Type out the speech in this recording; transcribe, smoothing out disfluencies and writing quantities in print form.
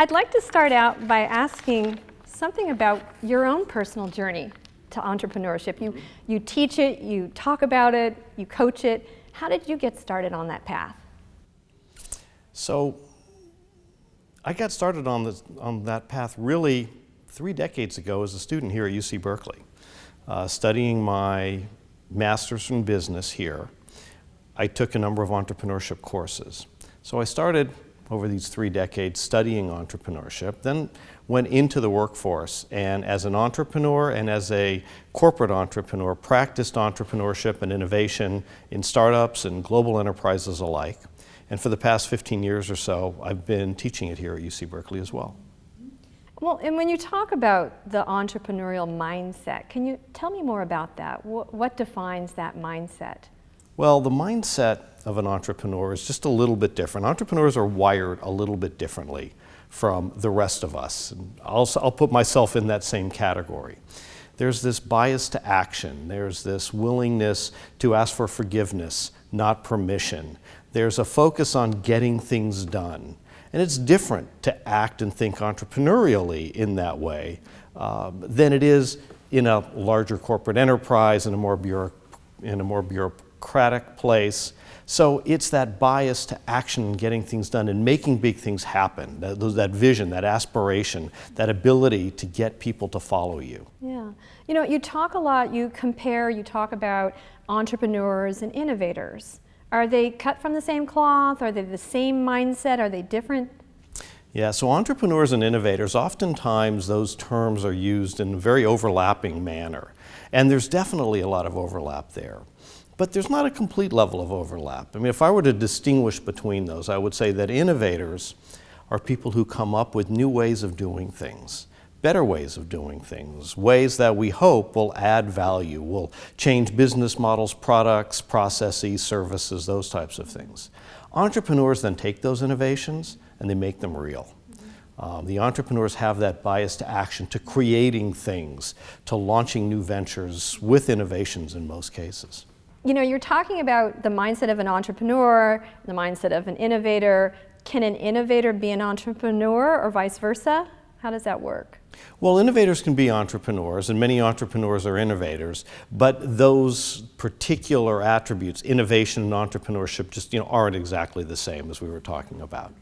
I'd like to start out by asking something about your own personal journey to entrepreneurship. You teach it, you talk about it, you coach it. How did you get started on that path? So I got started on that path really 3 decades ago as a student here at UC Berkeley, studying my master's in business here. I took a number of entrepreneurship courses. So I started over these 3 decades studying entrepreneurship, then went into the workforce, and as an entrepreneur and as a corporate entrepreneur, practiced entrepreneurship and innovation in startups and global enterprises alike. And for the past 15 years or so, I've been teaching it here at UC Berkeley as well. Well, and when you talk about the entrepreneurial mindset, can you tell me more about that? What defines that mindset? Well, the mindset of an entrepreneur is just a little bit different. Entrepreneurs are wired a little bit differently from the rest of us. And I'll put myself in that same category. There's this bias to action. There's this willingness to ask for forgiveness, not permission. There's a focus on getting things done. And it's different to act and think entrepreneurially in that way than it is in a larger corporate enterprise, in a more bureaucratic place. So it's that bias to action and getting things done and making big things happen, that vision, that aspiration, that ability to get people to follow you. Yeah. You know, you talk a lot, you talk about entrepreneurs and innovators. Are they cut from the same cloth? Are they the same mindset? Are they different? Yeah, so entrepreneurs and innovators, oftentimes those terms are used in a very overlapping manner. And there's definitely a lot of overlap there. But there's not a complete level of overlap. I mean, if I were to distinguish between those, I would say that innovators are people who come up with new ways of doing things, better ways of doing things, ways that we hope will add value, will change business models, products, processes, services, those types of things. Entrepreneurs then take those innovations and they make them real. The entrepreneurs have that bias to action, to creating things, to launching new ventures with innovations in most cases. You know, you're talking about the mindset of an entrepreneur, the mindset of an innovator. Can an innovator be an entrepreneur or vice versa? How does that work? Well, innovators can be entrepreneurs, and many entrepreneurs are innovators, but those particular attributes, innovation and entrepreneurship, just aren't exactly the same as we were talking about.